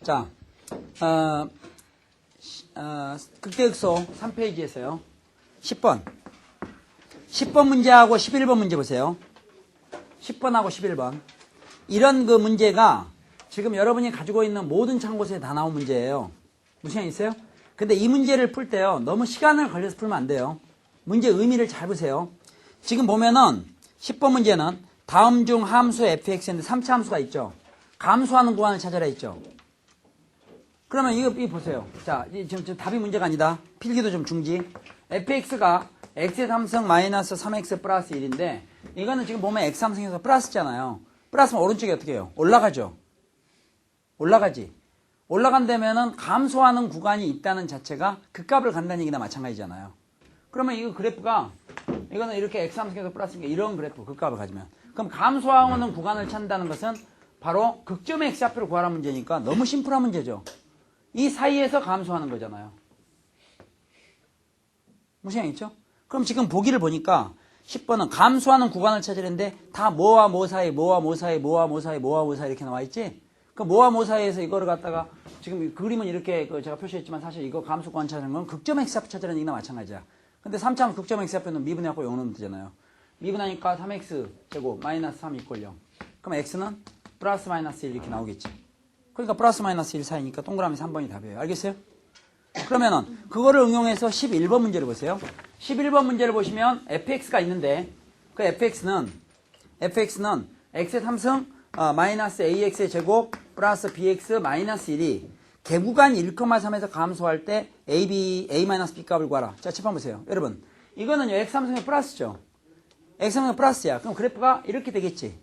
자, 극대극소 3페이지에서요. 10번. 10번 문제하고 11번 문제 보세요. 10번하고 11번. 이런 그 문제가 지금 여러분이 가지고 있는 모든 참고서에 다 나온 문제예요. 무슨 생각 있어요? 근데 이 문제를 풀 때요. 너무 시간을 걸려서 풀면 안 돼요. 문제 의미를 잘 보세요. 지금 보면은 10번 문제는 다음 중 함수 fx인데 3차 함수가 있죠. 감소하는 구간을 찾아라 있죠. 그러면 이거 보세요. 자, 지금 답이 문제가 아니다. 필기도 좀 중지. fx가 x의 3승 마이너스 3x 플러스 1인데 이거는 지금 보면 x 3승에서 플러스잖아요. 플러스면 오른쪽에 어떻게 해요? 올라가죠. 올라가지. 올라간다면은 감소하는 구간이 있다는 자체가 그 값을 간다는 얘기나 마찬가지잖아요. 그러면 이거 그래프가 이거는 이렇게 x 3승에서 플러스니까 이런 그래프 그 값을 가지면 그럼 감소하는 구간을 찾는다는 것은 바로 극점의 x좌표를 구하라는 문제니까 너무 심플한 문제죠. 이 사이에서 감소하는 거잖아요. 무슨 얘기 있죠? 그럼 지금 보기를 보니까 10번은 감소하는 구간을 찾으려는데 다 뭐와 뭐 사이, 뭐와 뭐 사이, 뭐와 뭐 사이, 뭐와 뭐 사이 이렇게 나와 있지? 그 뭐와 뭐 사이에서 이거를 갖다가 지금 그림은 이렇게 제가 표시했지만 사실 이거 감소 구간 찾는 건 극점 x좌표 찾으라는 얘기나 마찬가지야. 근데 3차는 극점 x좌표는 미분해갖고 0 넣으면 되잖아요. 미분하니까 3x 제곱 마이너스 3 이꼴 0. 그럼 x는 플러스 마이너스 1 이렇게 나오겠지. 그러니까 플러스 마이너스 1 사이니까 동그라미 3번이 답이에요. 알겠어요? 그러면은 그거를 응용해서 11번 문제를 보세요. 11번 문제를 보시면 fx가 있는데 그 fx는 x의 3승 마이너스 ax의 제곱 플러스 bx 마이너스 1이 개구간 1,3에서 감소할 때 a 마이너스 b 값을 구하라. 자, 칠판 보세요. 여러분 이거는요 x 3승의 플러스죠. x 3승의 플러스야. 그럼 그래프가 이렇게 되겠지.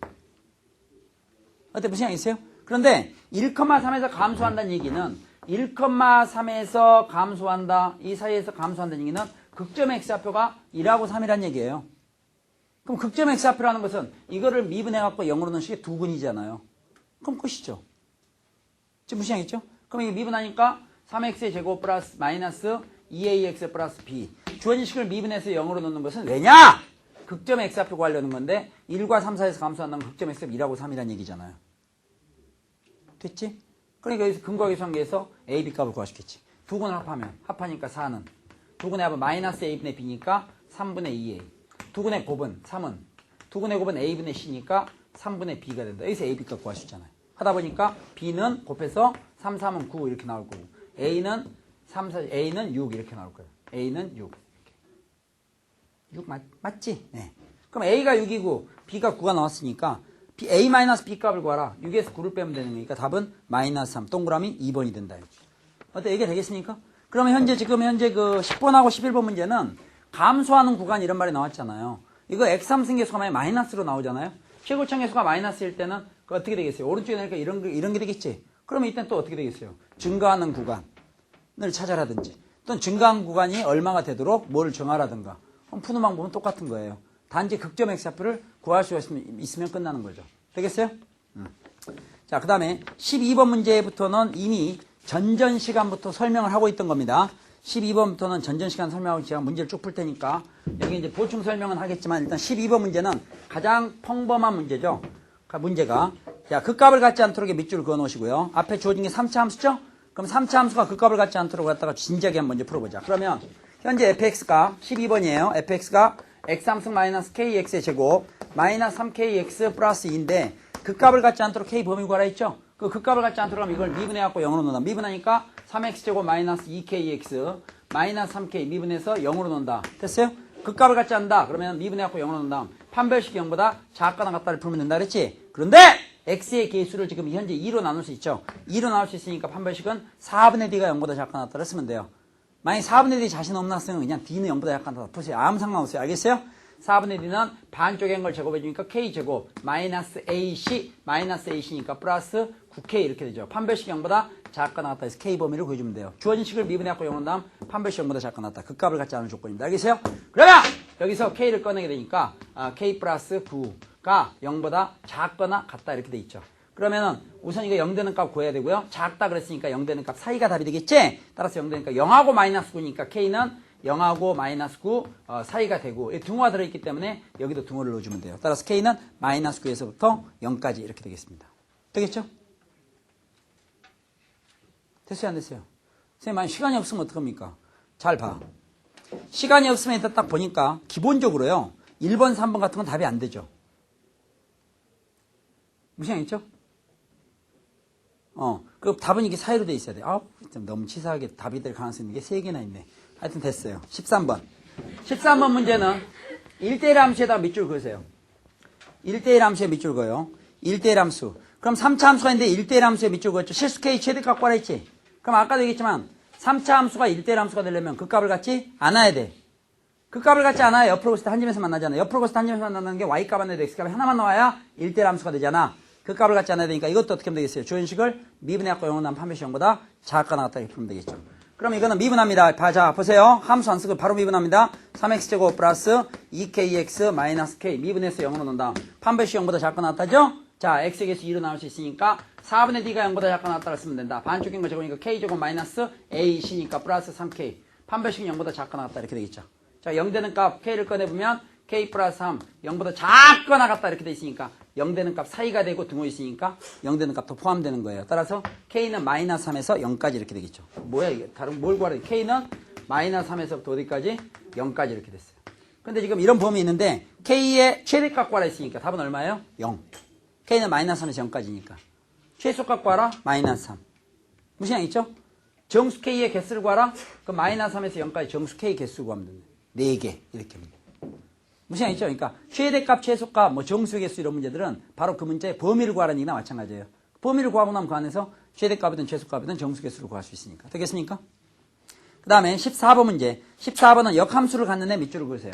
어때? 무슨 생각 있어요? 그런데 1,3에서 감소한다는 얘기는 1,3에서 감소한다. 이 사이에서 감소한다는 얘기는 극점 x좌표가 1하고 3이라는 얘기예요. 그럼 극점 x좌표라는 것은 이거를 미분해갖고 0으로 넣은 식의 두근이잖아요. 그럼 끝이죠. 지금 무슨 생각 있죠? 그럼 이게 미분하니까 3x의 제곱 플러스 마이너스 2ax 플러스 b. 주어진 식을 미분해서 0으로 넣는 것은 왜냐? 극점 x좌표 구하려는 건데 1과 3 사이에서 감소한다면 극점 x좌표 1하고 3이라는 얘기잖아요. 됐지? 그러니까 여기서 근거하기 상계에서 a, b 값을 구하시겠지. 두 근을 합하니까 4는 두 근의 합은 마이너스 a분의 b니까 3분의 2a. 두 근의 곱은 3은 두 근의 곱은 a분의 c니까 3분의 b가 된다. 여기서 a, b 값 구할 수 있잖아요. 하다 보니까 b는 곱해서 3, 3은 9 이렇게 나올 거고 a는 6 이렇게 나올 거예요. a는 6. 6 맞지? 네. 그럼 a가 6이고 b가 9가 나왔으니까 a-b 값을 구하라. 6에서 9를 빼면 되는 거니까 답은 마이너스 3 동그라미 2번이 된다. 어때? 이게 되겠습니까? 그러면 지금 현재 그 10번하고 11번 문제는 감소하는 구간 이런 말이 나왔잖아요. 이거 x3승계수가 마이너스로 나오잖아요. 최고차계수가 마이너스일 때는 그 어떻게 되겠어요? 오른쪽에 나니까 이런 게 되겠지. 그러면 이때는 또 어떻게 되겠어요? 증가하는 구간을 찾아라든지 또는 증가한 구간이 얼마가 되도록 뭘 정하라든가. 그럼 푸는 방법은 똑같은 거예요. 단지 극점 x좌표를 구할 수 있으면 끝나는 거죠. 되겠어요? 자, 그 다음에 12번 문제부터는 이미 전전 시간부터 설명을 하고 있던 겁니다. 12번부터는 전전 시간 설명하고 제가 문제를 쭉 풀 테니까 여기 이제 보충 설명은 하겠지만 일단 12번 문제는 가장 평범한 문제죠. 문제가 자, 그 값을 갖지 않도록 밑줄을 그어 놓으시고요. 앞에 주어진 게 3차 함수죠? 그럼 3차 함수가 그 값을 갖지 않도록 갖다가 진지하게 한번 먼저 풀어보자. 그러면 현재 fx가 12번이에요. fx가 x3승 마이너스 kx의 제곱 마이너스 3kx 플러스 2인데 그 값을 갖지 않도록 k 범위 구하라 했죠? 그 값을 갖지 않도록 하면 이걸 미분해갖고 0으로 넣는다. 미분하니까 3x제곱 마이너스 2kx 마이너스 3k 미분해서 0으로 넣는다. 됐어요? 그 값을 갖지 않는다. 그러면 미분해갖고 0으로 넣는 다음 판별식이 0보다 작거나 같다를 풀면 된다 그랬지? 그런데 x의 개수를 지금 현재 2로 나눌 수 있죠? 2로 나눌 수 있으니까 판별식은 4분의 d가 0보다 작거나 같다를 쓰면 돼요. 만약 4분의 d 자신 없나 쓰면 그냥 d는 0보다 약간 푸세요. 아무 상관없어요. 알겠어요? 4분의 d는 반쪽의 걸 제곱해주니까 k제곱 마이너스 ac니까 플러스 9k 이렇게 되죠. 판별식 0보다 작거나 같다 해서 k 범위를 구해주면 돼요. 주어진 식을 미분해갖고 0한 다음 판별식 0보다 작거나 같다. 그 값을 갖지 않은 조건입니다. 알겠어요? 그러면 여기서 k를 꺼내게 되니까 k 플러스 9가 0보다 작거나 같다 이렇게 돼 있죠. 그러면은 우선 이거 0 되는 값 구해야 되고요. 작다 그랬으니까 0 되는 값 사이가 답이 되겠지? 따라서 0 되니까 0하고 마이너스 9니까 k는 0하고 마이너스 9 사이가 되고 등호가 들어있기 때문에 여기도 등호를 넣어주면 돼요. 따라서 k는 마이너스 9에서부터 0까지 이렇게 되겠습니다. 되겠죠? 됐어요, 안 됐어요? 선생님, 만약 시간이 없으면 어떡합니까? 잘 봐. 시간이 없으면 일단 딱 보니까 기본적으로요. 1번, 3번 같은 건 답이 안 되죠. 무슨 얘기죠? 그 답은 이게 사이로 돼 있어야 돼. 좀 너무 치사하게 답이 될 가능성이 이게 3개나 있네. 하여튼 됐어요. 13번. 13번 문제는 1대1 함수에다가 밑줄 그으세요. 1대1 함수에 밑줄 그어요. 1대1 함수. 그럼 3차 함수가 있는데 1대1 함수에 밑줄 그었죠. 실수 K 최대값 구하라 했지. 그럼 아까도 얘기했지만 3차 함수가 1대1 함수가 되려면 그 값을 갖지 않아야 돼. 그 값을 갖지 않아야 옆으로 갔을 때 한 점에서 만나잖아. 옆으로 갔을 때 한 점에서 만나는 게 Y값 안 내도 X값이 하나만 나와야 1대1 함수가 되잖아. 그 값을 갖지 않아야 되니까 이것도 어떻게 하면 되겠어요? 주어식을 미분해갖고 영원한 판별시험보다 작거나 같다 이렇게 풀면 되겠죠. 그럼 이거는 미분합니다. 자, 보세요. 함수 안 쓰고 바로 미분합니다. 3x제곱 플러스 2kx 마이너스 k 미분해서 0으로 넣는다. 판별식 0보다 작거나 같다죠? 자, x의 개수 2로 나올 수 있으니까 4분의 d가 0보다 작거나 같다고 쓰면 된다. 반쪽인 거 제곱이니까 k제곱 마이너스 aC니까 플러스 3k. 판별식은 0보다 작거나 같다 이렇게 되겠죠. 자, 0 되는 값 k를 꺼내보면 k 플러스 3, 0보다 작거나 같다 이렇게 돼 있으니까 0 되는 값 사이가 되고 등호 있으니까 0 되는 값도 포함되는 거예요. 따라서 k는 마이너스 3에서 0까지 이렇게 되겠죠. 뭐야 이게? 다른 뭘 구하래? k는 마이너스 3에서부터 어디까지? 0까지 이렇게 됐어요. 근데 지금 이런 범위 있는데 k의 최대값 구하라 했으니까 답은 얼마예요? 0. k는 마이너스 3에서 0까지니까. 최소값 구하라? 마이너스 3. 무슨 양이 있죠? 정수 k의 개수를 구하라? 그럼 마이너스 3에서 0까지 정수 k 개수를 구하면 됩니다. 4개 이렇게 하면 돼요. 무슨 얘기죠? 그러니까 최대값, 최소값, 뭐 정수 개수 이런 문제들은 바로 그 문제의 범위를 구하라는 얘기나 마찬가지예요. 범위를 구하고 나면 그 안에서 최대값이든 최소값이든 정수 개수를 구할 수 있으니까. 되겠습니까? 그 다음에 14번 문제. 14번은 역함수를 갖는 애 밑줄을 그으세요.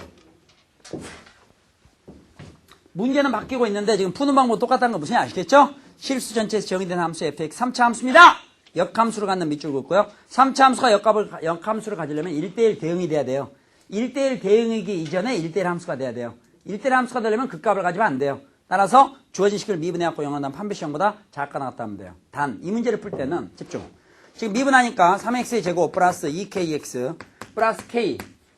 문제는 바뀌고 있는데 지금 푸는 방법 똑같다는 거 무슨 얘기 아시겠죠? 실수 전체에서 정의된 함수 fx 3차 함수입니다. 역함수를 갖는 밑줄 긋고요. 3차 함수가 역함수를 가지려면 1대1 대응이 돼야 돼요. 1대1 대응이기 이전에 1대1 함수가 돼야 돼요. 1대1 함수가 되려면 그 값을 가지면 안 돼요. 따라서 주어진 식을 미분해갖고 영원한 판별식 0보다 작거나 같다 하면 돼요. 단, 이 문제를 풀 때는 집중. 지금 미분하니까 3x의 제곱 플러스 2kx 플러스 k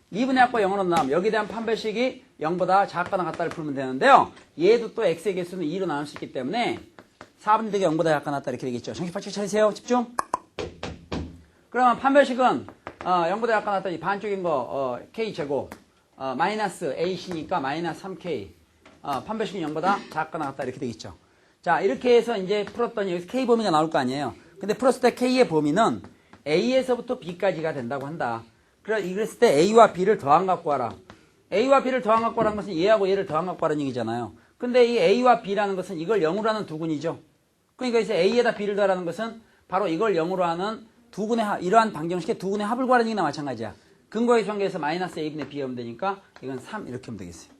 미분해갖고 0으로 나오면 여기에 대한 판별식이 0보다 작거나 같다를 풀면 되는데요. 얘도 또 x의 개수는 2로 나눌 수 있기 때문에 4분의 1이 0보다 작거나 같다 이렇게 되겠죠. 정신 바짝 차리세요. 집중. 그러면 판별식은 0보다 작거나 같다 반쪽인 거 k제곱 마이너스 ac니까 마이너스 3k 판별식은 0보다 작거나 같다 이렇게 되겠죠. 자, 이렇게 해서 이제 풀었더니 여기서 k 범위가 나올 거 아니에요. 근데 풀었을 때 k의 범위는 a에서부터 b까지가 된다고 한다. 그랬을 때 a와 b를 더한 갖고 와라. a와 b를 더한 갖고 와라는 것은 얘하고 얘를 더한 갖고 와라는 얘기잖아요. 근데 이 a와 b라는 것은 이걸 0으로 하는 두근이죠. 그러니까 이제 a에다 b를 더하라는 것은 바로 이걸 0으로 하는 두근의 이러한 방정식의 두근의 합을 구하라는 얘기나 마찬가지야. 근거의 관계에서 마이너스 a분의 b 하면 되니까 이건 3 이렇게 하면 되겠어요.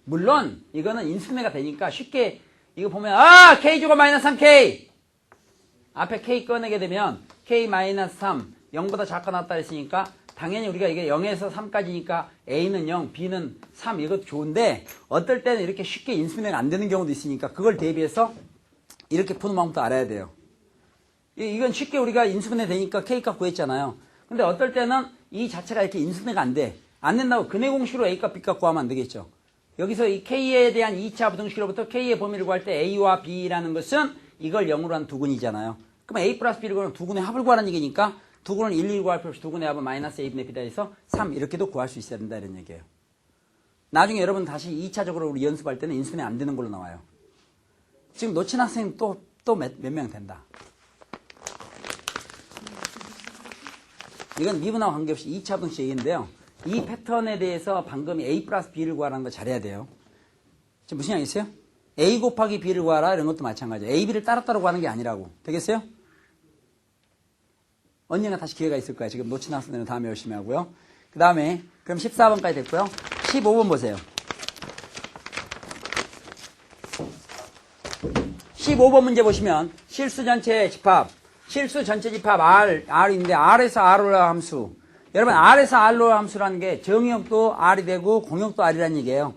물론 이거는 인수분해가 되니까 쉽게 이거 보면 k제곱 마이너스 3k 앞에 k 꺼내게 되면 k 마이너스 3 0보다 작거나 같다 했으니까 당연히 우리가 이게 0에서 3까지니까 a는 0, b는 3 이것도 좋은데 어떨 때는 이렇게 쉽게 인수분해가 안 되는 경우도 있으니까 그걸 대비해서 이렇게 푸는 방법도 알아야 돼요. 이건 쉽게 우리가 인수분해 되니까 k값 구했잖아요. 근데 어떨 때는 이 자체가 이렇게 인수분해가 안 돼. 안 된다고 근해 공식으로 a값 b값 구하면 안 되겠죠. 여기서 이 k에 대한 2차 부등식으로부터 k의 범위를 구할 때 a와 b라는 것은 이걸 0으로 한 두근이잖아요. 그럼 a 플러스 b를 구하면 두근의 합을 구하라는 얘기니까 두근은 1, 1 구할 필요 없이 두근의 합은 마이너스 a분의 b다 해서 3 이렇게도 구할 수 있어야 된다 이런 얘기예요. 나중에 여러분 다시 2차적으로 우리 연습할 때는 인수분해 안 되는 걸로 나와요. 지금 놓친 학생 또 몇 명 된다. 이건 미분하고 관계없이 2차 분식 얘기인데요. 이 패턴에 대해서 방금 a 플러스 b를 구하라는 거 잘해야 돼요. 지금 무슨 얘기 있어요? a 곱하기 b를 구하라 이런 것도 마찬가지예요. a, b를 따로따로 구하는 게 아니라고. 되겠어요? 언젠가 다시 기회가 있을 거야. 지금 놓친 학생들은 다음에 열심히 하고요. 그 다음에 그럼 14번까지 됐고요. 15번 보세요. 15번 문제 보시면 실수 전체 집합 실수 전체 집합 R인데 R에서 R로 함수. 여러분 R에서 R로 함수라는 게 정의역도 R이 되고 공역도 R이라는 얘기예요.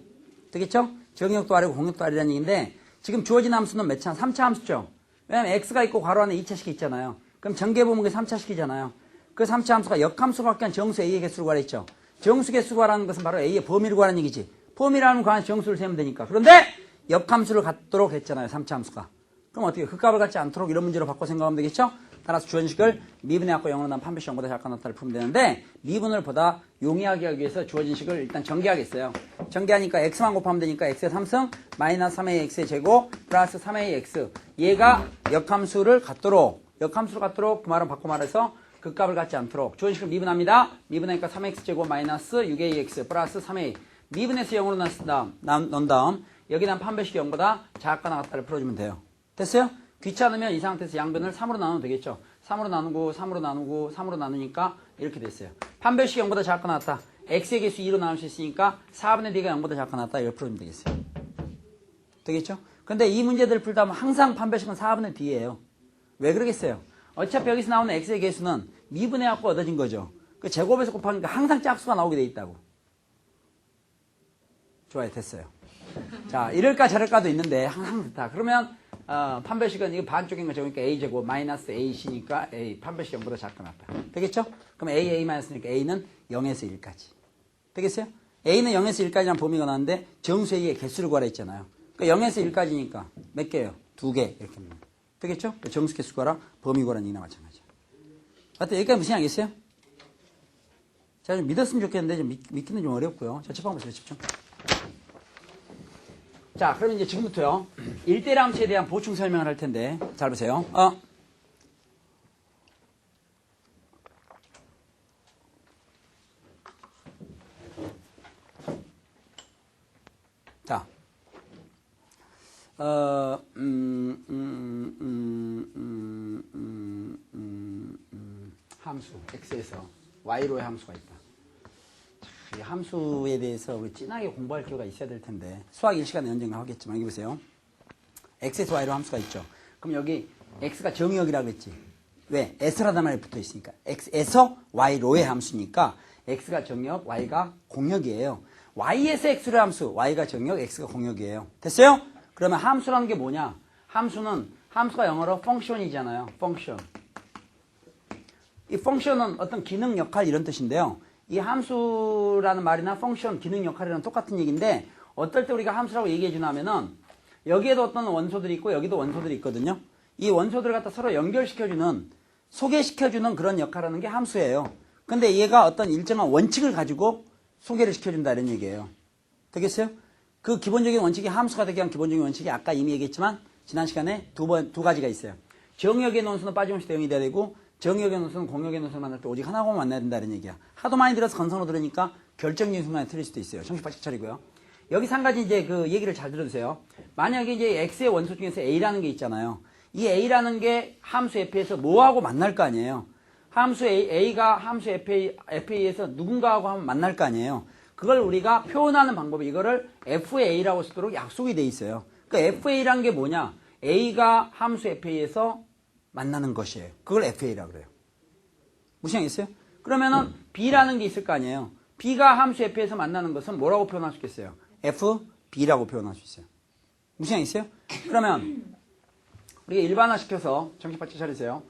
되겠죠? 정의역도 R이고 공역도 R이라는 얘기인데 지금 주어진 함수는 몇 차? 3차 함수죠. 왜냐면 X가 있고 괄호 안에 2차식이 있잖아요. 그럼 전개보면 그게 3차식이잖아요. 그 3차 함수가 역함수가 갖게 한 정수 A의 개수를 구하랬죠. 정수 개수를 구하라는 것은 바로 A의 범위를 구하라는 얘기지. 범위라는 거 안에 정수를 세면 되니까. 그런데 역함수를 갖도록 했잖아요. 3차 함수가. 그럼 어떻게 극값을 갖지 않도록 이런 문제로 바꿔 생각하면 되겠죠? 따라서 주어진식을 미분의 약과 0으로 난 판별식 0보다 작거나 같다를 풀면 되는데 미분을 보다 용이하게 하기 위해서 주어진 식을 일단 전개하겠어요. 전개하니까 x만 곱하면 되니까 x의 3승 마이너스 3a x의 제곱 플러스 3a x 얘가 역함수를 갖도록 그 말은 바꿔 말해서 극값을 갖지 않도록 주어진 식을 미분합니다. 미분하니까 3x 제곱 마이너스 6ax 플러스 3a 미분에서 0으로 넣은 다음 여기 난 판별식이 0보다 작거나 같다를 풀어주면 돼요. 됐어요? 귀찮으면 이 상태에서 양변을 3으로 나누면 되겠죠. 3으로 나누고 3으로 나누고 3으로 나누니까 이렇게 됐어요. 판별식이 0보다 작거나 같다. x의 개수 2로 나눌 수 있으니까 4분의 d가 0보다 작거나 같다. 이걸 풀어주면 되겠어요. 되겠죠? 근데 이 문제들을 풀다 보면 항상 판별식은 4분의 d예요. 왜 그러겠어요? 어차피 여기서 나오는 x의 개수는 미분해 갖고 얻어진 거죠. 그 제곱에서 곱하니까 항상 짝수가 나오게 돼 있다고. 좋아요. 됐어요. 자, 이럴까 저럴까도 있는데 항상 좋다. 그러면 판별식은 이거 반쪽인 거죠. 그러니까 a제곱 마이너스 ac니까 a 판별식 0보다 작거나 같다. 되겠죠? 그럼 a 마이너스니까 a는 0에서 1까지. 되겠어요? a는 0에서 1까지란 범위가 나왔는데 정수의 개수를 구하라 했잖아요. 그러니까 0에서 1까지니까 몇 개예요? 2개 이렇게 합니다. 되겠죠? 정수 개수 구하라 범위 구하라는 얘기나 마찬가지야. 하여튼 여기까지 무슨 알겠어요? 자, 좀 믿었으면 좋겠는데 좀 믿기는 좀 어렵고요. 자, 집중 한번 보세요. 집중. 자, 그럼 이제 지금부터요. 1대1 함수에 대한 보충 설명을 할 텐데 잘 보세요. 자, 함수 x에서 y로의 함수가 있다. 이 함수에 대해서 우리 진하게 공부할 필요가 있어야 될 텐데 수학 1시간에 언젠가 하겠지만 여기 보세요. x에서 y로 함수가 있죠. 그럼 여기 x가 정의역이라고 했지. 왜? s라는 말이 붙어 있으니까. x에서 y로의 함수니까 x가 정의역, y가 공역이에요. y에서 x로의 함수, y가 정의역, x가 공역이에요. 됐어요? 그러면 함수라는 게 뭐냐? 함수가 영어로 function이잖아요. function. 이 function은 어떤 기능, 역할 이런 뜻인데요. 이 함수라는 말이나 펑션, 기능, 역할이랑 똑같은 얘기인데 어떨 때 우리가 함수라고 얘기해 주냐면은 여기에도 어떤 원소들이 있고 여기도 원소들이 있거든요. 이 원소들을 갖다 서로 연결시켜주는, 소개시켜주는 그런 역할을 하는 게 함수예요. 근데 얘가 어떤 일정한 원칙을 가지고 소개를 시켜준다 이런 얘기예요. 되겠어요? 그 기본적인 원칙이 함수가 되게 한 기본적인 원칙이 아까 이미 얘기했지만 지난 시간에 두 가지가 있어요. 정역의 논수는 빠짐없이 대응이 돼야 되고 정역의 논수는 공역의 논수를 만날 때 오직 하나만 만나야 된다는 얘기야. 하도 많이 들어서 건성으로 들으니까 결정적인 순간에 틀릴 수도 있어요. 정신 바짝 차리고요. 여기서 한 가지 이제 그 얘기를 잘 들어주세요. 만약에 이제 x의 원소 중에서 a라는 게 있잖아요. 이 a라는 게 함수 f에서 뭐하고 만날 거 아니에요. 함수 a가 함수 fa에서 누군가하고 하면 만날 거 아니에요. 그걸 우리가 표현하는 방법이 이거를 fa라고 쓰도록 약속이 돼 있어요. 그러니까 fa라는 게 뭐냐? a가 함수 fa에서 만나는 것이에요. 그걸 fa라고 그래요. 무시하겠어요? 그러면은 b라는 게 있을 거 아니에요. b가 함수 f에서 만나는 것은 뭐라고 표현할 수 있겠어요? fb라고 표현할 수 있어요. 무시하겠어요? 그러면 우리가 일반화시켜서 정신 바짝 차리세요.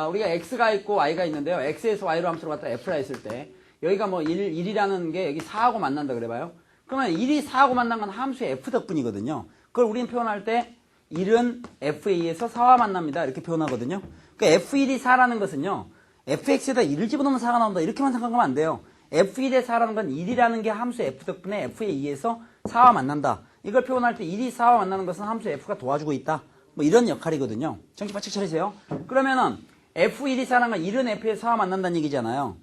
우리가 x가 있고 y가 있는데요. x에서 y로 함수로 갖다 f라 했을 때 여기가 뭐 1이라는 게 여기 4하고 만난다 그래봐요. 그러면 1이 4하고 만난 건 함수 f 덕분이거든요. 그걸 우리는 표현할 때 1은 fa에서 4와 만납니다. 이렇게 표현하거든요. 그러니까 f1이 4라는 것은요. fx에다 1을 집어넣으면 4가 나온다. 이렇게만 생각하면 안 돼요. f1의 4라는 건 1이라는 게 함수 f 덕분에 f의 2에서 4와 만난다. 이걸 표현할 때 1이 4와 만나는 것은 함수 f가 도와주고 있다. 뭐 이런 역할이거든요. 정신 바짝 차리세요. 그러면은 f1이 4라는 건 1은 f에서 4와 만난다는 얘기잖아요.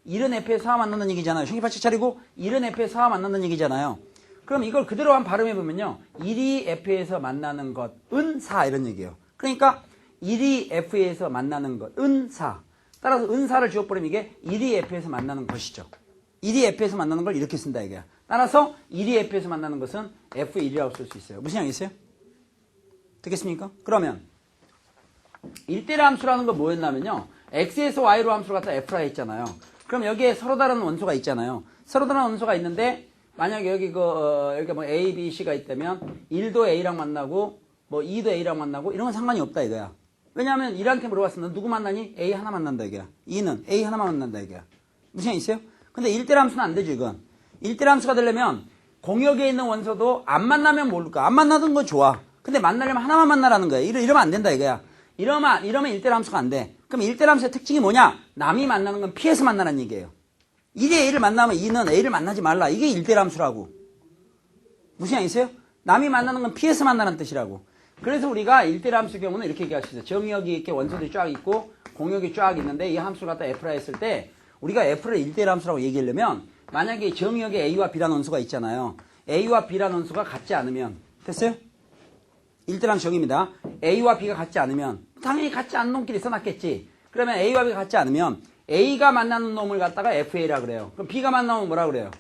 1은 f에서 4와 만난다는 얘기잖아요. 정신 바짝 차리고 1은 f에서 4와 만난다는 얘기잖아요. 그럼 이걸 그대로 한번 발음해보면요. 1이 f에서 만나는 것은 4 이런 얘기예요. 그러니까 1이 f에서 만나는 것은 4. 따라서 은 4를 지워버리면 이게 1이 f에서 만나는 것이죠. 1이 f에서 만나는 걸 이렇게 쓴다 이거야. 따라서 1이 f에서 만나는 것은 f1이라고 쓸 수 있어요. 무슨 양이 있어요? 되겠습니까? 그러면 1대1 함수라는 건 뭐였냐면요. x에서 y로 함수를 갖다 f라 했잖아요. 그럼 여기에 서로 다른 원소가 있잖아요. 서로 다른 원소가 있는데 만약에 여기 여기 뭐 A, B, C가 있다면 1도 A랑 만나고 뭐 2도 A랑 만나고 이런 건 상관이 없다 이거야. 왜냐하면 1한테 물어봤을 때 누구 만나니? A 하나 만난다 이거야. 2는 A 하나만 만난다 이거야. 무슨 얘기 있어요? 근데 1대1 함수는 안 되죠 이건. 1대1 함수가 되려면 공역에 있는 원소도 안 만나면 모를까? 안 만나던 건 좋아. 근데 만나려면 하나만 만나라는 거야. 이러면 안 된다 이거야. 이러면 1대1 함수가 안 돼. 그럼 1대1 함수의 특징이 뭐냐? 남이 만나는 건 P에서 만나라는 얘기예요. 1이 A를 만나면 2는 A를 만나지 말라. 이게 1대1 함수라고. 무슨 얘기세요? 남이 만나는 건 P에서 만나는 뜻이라고. 그래서 우리가 1대1 함수의 경우는 이렇게 얘기할 수 있어요. 정의역이 이렇게 원소들이 쫙 있고 공역이 쫙 있는데 이 함수를 갖다 F라 했을 때 우리가 F를 1대1 함수라고 얘기하려면 만약에 정의역에 A와 B라는 원소가 있잖아요. A와 B라는 원소가 같지 않으면 됐어요? 1대1 함수 정의입니다. A와 B가 같지 않으면 당연히 같지 않은 놈끼리 써놨겠지. 그러면 A와 B가 같지 않으면 A가 만나는 놈을 갖다가 FA라 그래요. 그럼 B가 만나면 뭐라 그래요?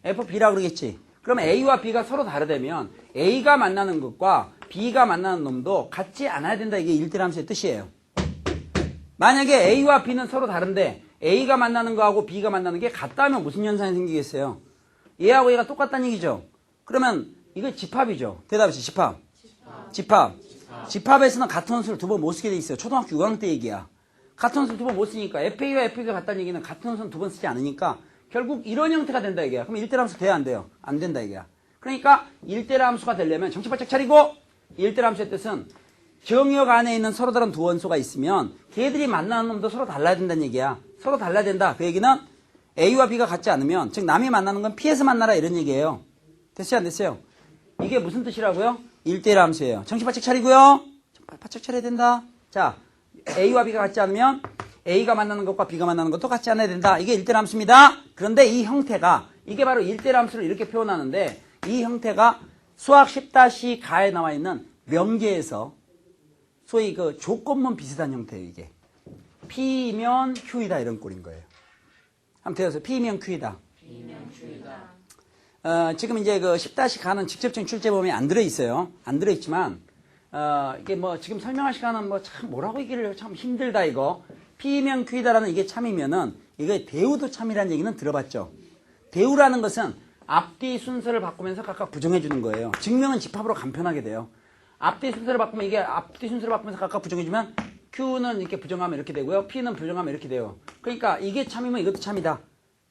FB라 그러겠지. 그러면 A와 B가 서로 다르다면 A가 만나는 것과 B가 만나는 놈도 같지 않아야 된다. 이게 1대1 함수의 뜻이에요. 만약에 A와 B는 서로 다른데 A가 만나는 거하고 B가 만나는 게 같다면 무슨 현상이 생기겠어요? 얘하고 얘가 똑같다는 얘기죠. 그러면 이거 집합이죠. 대답이죠. 집합. 집합에서는 같은 원수를 두 번 못 쓰게 돼 있어요. 초등학교 6학년 때 얘기야. 같은 원수를 두 번 못 쓰니까 FA와 FB가 같다는 얘기는 같은 원수는 두 번 쓰지 않으니까 결국 이런 형태가 된다 이게야. 그럼 1대1 함수 돼야 안 돼요? 안 된다 이게야. 그러니까 1대1 함수가 되려면 정치 바짝 차리고 1대1 함수의 뜻은 정의역 안에 있는 서로 다른 두 원소가 있으면 걔들이 만나는 놈도 서로 달라야 된다는 얘기야. 서로 달라야 된다. 그 얘기는 A와 B가 같지 않으면 즉 남이 만나는 건 P에서 만나라 이런 얘기예요. 됐어요 안 됐어요? 이게 무슨 뜻이라고요? 1대1 함수예요. 정신 바짝 차리고요. 바짝 차려야 된다. 자, A와 B가 같지 않으면 A가 만나는 것과 B가 만나는 것도 같지 않아야 된다. 이게 1대1 함수입니다. 그런데 이 형태가 이게 바로 1대1 함수를 이렇게 표현하는데 이 형태가 수학 10-가에 나와 있는 명제에서 소위 그 조건문 비슷한 형태예요. 이게 P면 Q이다 이런 꼴인 거예요. 한번 대어서 P면 Q이다. 지금 이제 그 10-가는 직접적인 출제범위 안 들어있어요. 안 들어있지만, 이게 뭐 지금 설명할 시간은 뭐 참 뭐라고 얘기를 참 힘들다 이거. P면 Q이다라는 이게 참이면은, 이게 대우도 참이라는 얘기는 들어봤죠. 대우라는 것은 앞뒤 순서를 바꾸면서 각각 부정해주는 거예요. 증명은 집합으로 간편하게 돼요. 앞뒤 순서를 바꾸면 이게 앞뒤 순서를 바꾸면서 각각 부정해주면 Q는 이렇게 부정하면 이렇게 되고요. P는 부정하면 이렇게 돼요. 그러니까 이게 참이면 이것도 참이다.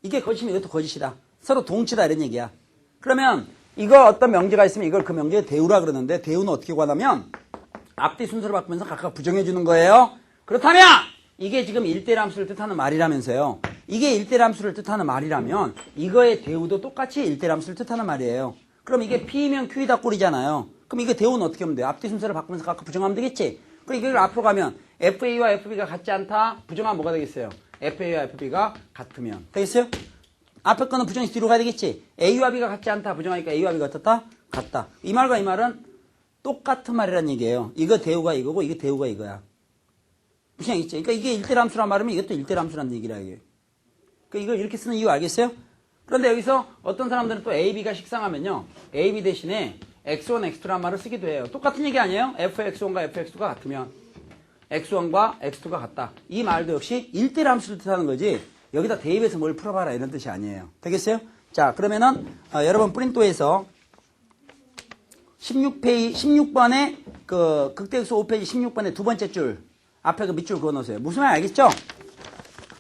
이게 거짓이면 이것도 거짓이다. 서로 동치다 이런 얘기야. 그러면 이거 어떤 명제가 있으면 이걸 그 명제에 대우라 그러는데 대우는 어떻게 구하냐면 앞뒤 순서를 바꾸면서 각각 부정해 주는 거예요. 그렇다면 이게 지금 1대1 함수를 뜻하는 말이라면서요. 이게 1대1 함수를 뜻하는 말이라면 이거의 대우도 똑같이 1대1 함수를 뜻하는 말이에요. 그럼 이게 P면 Q이다 꼴이잖아요. 그럼 이거 대우는 어떻게 하면 돼요? 앞뒤 순서를 바꾸면서 각각 부정하면 되겠지. 그럼 이걸 앞으로 가면 FA와 FB가 같지 않다. 부정하면 뭐가 되겠어요? FA와 FB가 같으면 되겠어요? 앞에 거는 부정해서 뒤로 가야 되겠지. A와 B가 같지 않다. 부정하니까 A와 B가 어떻다? 같다. 이 말과 이 말은 똑같은 말이라는 얘기예요. 이거 대우가 이거고 이게 대우가 이거야. 무슨 얘기겠지? 그러니까 이게 1대1 함수란 말이면 이것도 1대1 함수라는 얘기라 이게. 그러니까 이걸 이렇게 쓰는 이유 알겠어요? 그런데 여기서 어떤 사람들은 또 A, B가 식상하면요. A, B 대신에 X1, X2라는 말을 쓰기도 해요. 똑같은 얘기 아니에요? FX1과 FX2가 같으면 X1과 X2가 같다. 이 말도 역시 1대1 함수를 뜻하는 거지 여기다 대입해서 뭘 풀어봐라 이런 뜻이 아니에요. 되겠어요? 자 그러면은 여러분 프린토에서 16번에 그 극대역수 5페이지 16번에 두 번째 줄 앞에 그 밑줄 그어 놓으세요. 무슨 말 알겠죠?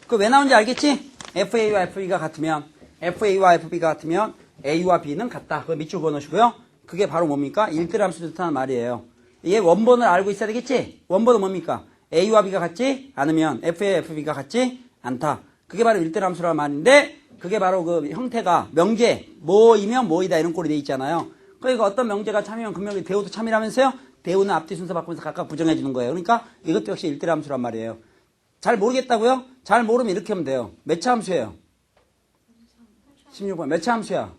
그 왜 나온지 알겠지? FA와 FB가 같으면 FA와 FB가 같으면 A와 B는 같다. 그 밑줄 그어 놓으시고요. 그게 바로 뭡니까? 1대1 함수 뜻하는 말이에요. 얘 원본을 알고 있어야 되겠지? 원본은 뭡니까? A와 B가 같지 않으면 FA와 FB가 같지 않다. 그게 바로 1대1 함수라는 말인데 그게 바로 그 형태가 명제 뭐이면 뭐이다 이런 꼴이 돼 있잖아요. 그러니까 어떤 명제가 참이면 그 명제 대우도 참이라면서요. 대우는 앞뒤 순서 바꾸면서 각각 부정해 주는 거예요. 그러니까 이것도 역시 1대1 함수란 말이에요. 잘 모르겠다고요? 잘 모르면 이렇게 하면 돼요. 몇 차 함수예요? 16번. 몇 차 함수야?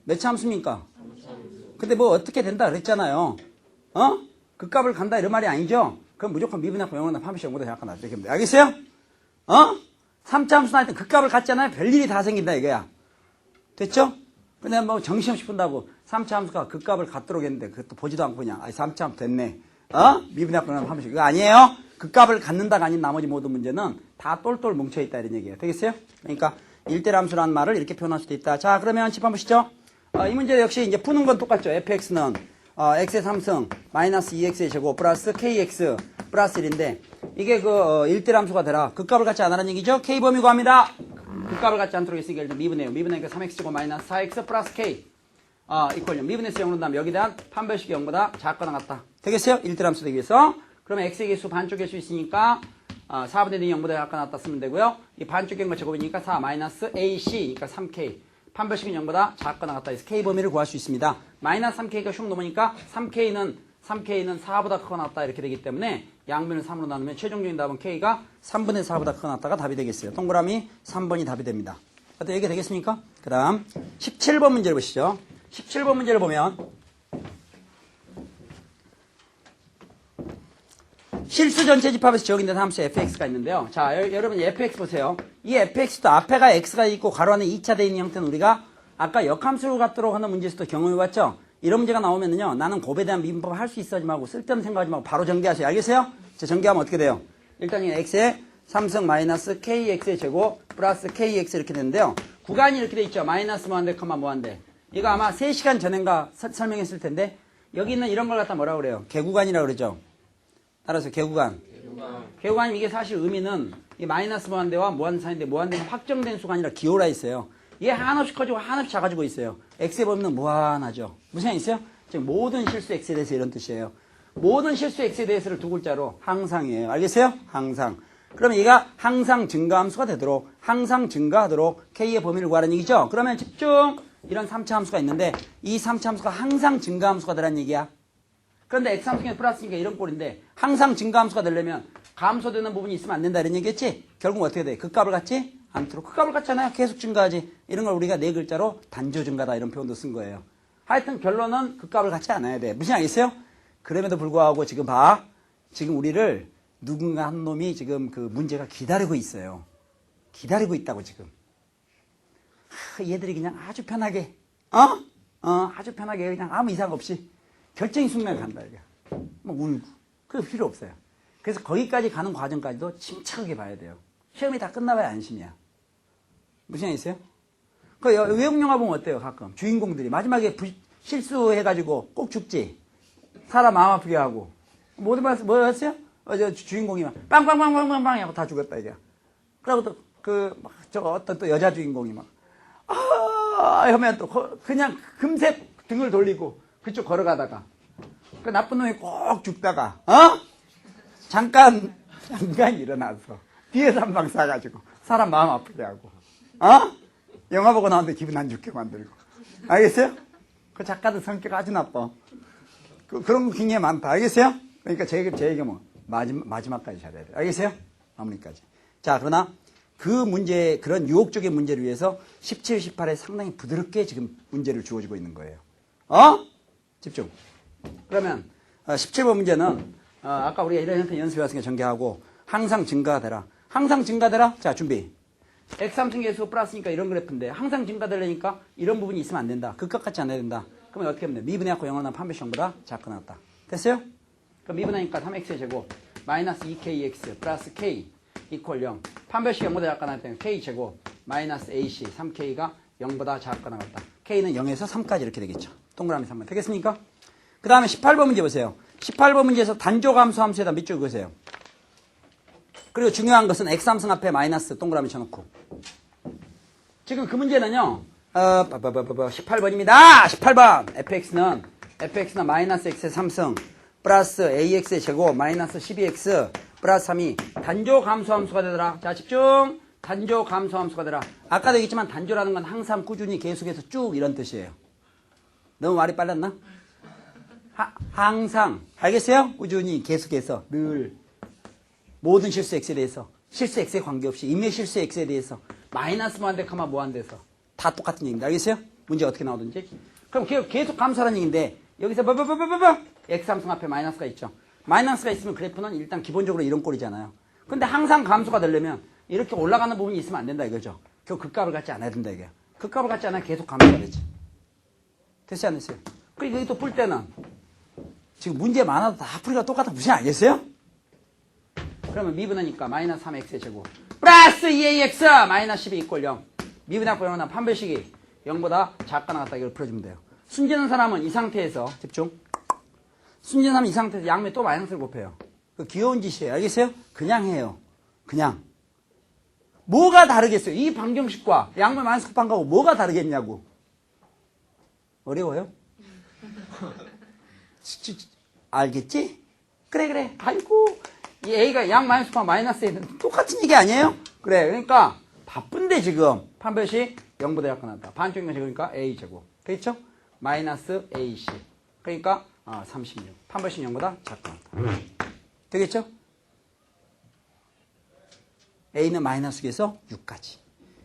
몇 차 함수입니까? 근데 뭐 어떻게 된다 그랬잖아요. 그 값을 간다 이런 말이 아니죠? 그럼 무조건 미분하고 영원한 함수 영보다 약간 낫죠. 이렇게 하면 돼. 알겠어요? 3차 함수 나올 때 그 값을 갖잖아요. 별일이 다 생긴다 이거야. 됐죠? 근데 뭐 정신없이 푼다고 3차 함수가 그 값을 갖도록 했는데 그것도 보지도 않고 그냥 3차 함수 됐네. 미분하고 영원한 함수 이거 아니에요? 그 값을 갖는다가 아닌 나머지 모든 문제는 다 똘똘 뭉쳐있다 이런 얘기예요. 되겠어요? 그러니까 1대1 함수라는 말을 이렇게 표현할 수도 있다. 자 그러면 집 한번 보시죠. 이 문제 역시 이제 푸는 건 똑같죠. fx는 x의 3승 마이너스 2x의 제곱 플러스 kx 플러스 1인데 이게 그 1대1 함수가 되라. 그 값을 갖지 않으라는 얘기죠. k 범위 구합니다. 그 값을 갖지 않도록 했으니까 일단 미분해요. 미분하니까 3x 제곱 마이너스 4x 플러스 k 이퀄 0. 미분에서 0으로 다음 여기에 대한 판별식이 0보다 작거나 같다. 되겠어요? 1대 함수 되기 위해서. 그러면 x의 개수 반쪽일 수 있으니까 4분의 1이 0보다 작거나 같다 쓰면 되고요. 이 반쪽인 거 제곱이니까 4 마이너스 ac니까 3k. 판별식은 0보다 작거나 같다 해서 k 범위를 구할 수 있습니다. 마이너스 3k가 슉 넘으니까 3k는 4보다 크거나 같다 이렇게 되기 때문에 양변을 3으로 나누면 최종적인 답은 k가 3분의 4보다 크거나 같다가 답이 되겠어요. 동그라미 3번이 답이 됩니다. 어때 얘기 되겠습니까? 그 다음 17번 문제를 보시죠. 17번 문제를 보면 실수 전체 집합에서 적용된 함수 fx가 있는데요. 자, 여러분 fx 보세요. 이 fx도 앞에가 x가 있고 가로 안에 2차 돼 있는 형태는 우리가 아까 역함수를 갖도록 하는 문제에서도 경험해봤죠? 이런 문제가 나오면은요, 나는 곱에 대한 미분법 할 수 있어 하지 말고 쓸데없는 생각하지 말고 바로 전개하세요. 알겠어요? 자, 전개하면 어떻게 돼요? 일단 이 x에 3승 마이너스 kx의 제곱 플러스 kx 이렇게 되는데요. 구간이 이렇게 돼 있죠. 마이너스 무한대, 무한대. 이거 아마 3시간 전인가 설명했을 텐데 여기 있는 이런 걸 갖다 뭐라 그래요? 개구간이라고 그러죠. 따라서 개구간. 개구간이면 이게 사실 의미는 이 마이너스 무한대와 무한대 사이인데 무한대는 확정된 수가 아니라 기호라 있어요. 이게 한없이 커지고 한없이 작아지고 있어요. x의 범위는 무한하죠. 무슨 얘기 있어요? 즉 모든 실수 x에 대해서 이런 뜻이에요. 모든 실수 x에 대해서를 두 글자로 항상이에요. 알겠어요? 항상. 그러면 얘가 항상 증가함수가 되도록 항상 증가하도록 k의 범위를 구하라는 얘기죠. 그러면 집중. 이런 3차 함수가 있는데 이 3차 함수가 항상 증가함수가 되라는 얘기야. 그런데 x함수에 플러스니까 이런 꼴인데 항상 증가함수가 되려면 감소되는 부분이 있으면 안 된다 이런 얘기겠지? 결국 어떻게 돼? 극값을 갖지 않도록. 극값을 갖잖아요. 계속 증가하지. 이런 걸 우리가 네 글자로 단조 증가다 이런 표현도 쓴 거예요. 하여튼 결론은 극값을 갖지 않아야 돼. 무슨 알겠어요? 그럼에도 불구하고 지금 봐. 지금 우리를 누군가 한 놈이 지금 그 문제가 기다리고 있어요. 기다리고 있다고 지금. 얘들이 그냥 아주 편하게 아주 편하게 그냥 아무 이상 없이 결정의 순간에 간다 이게. 막 울고. 그거 필요 없어요. 그래서 거기까지 가는 과정까지도 침착하게 봐야 돼요. 시험이 다 끝나봐야 안심이야. 무슨 얘기 있어요? 그 외국 영화 보면 어때요? 가끔 주인공들이 마지막에 실수해가지고 꼭 죽지. 사람 마음 아프게 하고. 뭐였어요? 저 주인공이 막 빵빵빵빵빵빵 하고 다 죽었다 이게. 그러고 또 어떤 또 여자 주인공이 막 하면 또 그냥 금세 등을 돌리고 그쪽 걸어가다가 그 나쁜 놈이 꼭 죽다가 잠깐 일어나서 뒤에서 한 방 쏴가지고 사람 마음 아프게 하고 영화 보고 나왔는데 기분 안 좋게 만들고. 알겠어요? 그 작가들 성격 아주 나빠. 그런 거 굉장히 많다. 알겠어요? 그러니까 제 얘기 뭐 마지막까지 잘해야 돼요. 알겠어요? 마무리까지. 자, 그러나 그 문제, 그런 유혹적인 문제를 위해서 17, 18에 상당히 부드럽게 지금 문제를 주어지고 있는 거예요. 집중. 그러면 17번 문제는 아까 우리가 이런 형태 연습해왔으니까 전개하고 항상 증가되라. 항상 증가되라. 자, 준비. x3승 계수 플러스니까 이런 그래프인데 항상 증가되려니까 이런 부분이 있으면 안 된다. 극값 같지 않아야 된다. 그러면 어떻게 하면 돼? 미분해갖고 0을 난 판별식보다 작거나 같다. 됐어요? 그럼 미분하니까 3x의 제곱 마이너스 2kx 플러스 k 이퀄 0. 판별식 0보다 작거나 같다. k 제곱 마이너스 ac 3k가 0보다 작거나 같다. k는 0에서 3까지 이렇게 되겠죠. 동그라미 3번. 되겠습니까? 그 다음에 18번 문제 보세요. 18번 문제에서 단조감수 함수에다 밑줄 그으세요. 그리고 중요한 것은 x함승 앞에 마이너스 동그라미 쳐놓고. 지금 그 문제는요. 18번입니다. 18번. fx는 마이너스 x의 3승 플러스 ax의 제곱 마이너스 12x 플러스 3이 단조감수 함수가 되더라. 자, 집중. 단조감수 함수가 되더라. 아까도 얘기했지만 단조라는 건 항상 꾸준히 계속해서 쭉 이런 뜻이에요. 너무 말이 빨랐나? 항상. 알겠어요? 꾸준히 계속해서 늘 모든 실수 x에 대해서 실수 x에 관계없이 임의 실수 x에 대해서 마이너스 무한대, 무한대에서 다 똑같은 얘기입니다. 알겠어요? 문제 어떻게 나오든지. 그럼 계속 감수하라는 얘기인데 여기서 x함승 앞에 마이너스가 있죠. 마이너스가 있으면 그래프는 일단 기본적으로 이런 꼴이잖아요. 근데 항상 감수가 되려면 이렇게 올라가는 부분이 있으면 안 된다 이거죠. 결국 극값을 갖지 않아야 된다 이게. 극값을 갖지 않아야 계속 감수가 되지. 됐지 않았어요? 그리고 여기 또 풀 때는 지금 문제 많아도 다 풀이가 똑같아. 무슨 알겠어요? 그러면 미분하니까 마이너스 3x의 제곱 플러스 2ax 마이너스 12 이퀄 0. 미분하고 0은 판별식이 0보다 작거나 같다 이걸 풀어주면 돼요. 순진한 사람은 이 상태에서 집중. 순진한 사람은 이 상태에서 양면 또 마이너스를 곱해요. 그 귀여운 짓이에요. 알겠어요? 그냥 해요. 그냥. 뭐가 다르겠어요? 이 방정식과 양면 마이너스 곱한 거하고 뭐가 다르겠냐고. 어려워요? 알겠지? 그래. 아이고, 이 A가 양 마이너스 파 마이너스 A는 똑같은 얘기 아니에요? 그래, 그러니까 바쁜데 지금 판별식 0보다 작거나 같다. 반쪽 인간식 그러니까 A제곱. 그렇죠? 마이너스 AC. 그러니까 36. 판별식 0보다 작거나 같다. 되겠죠? A는 마이너스에서 6까지.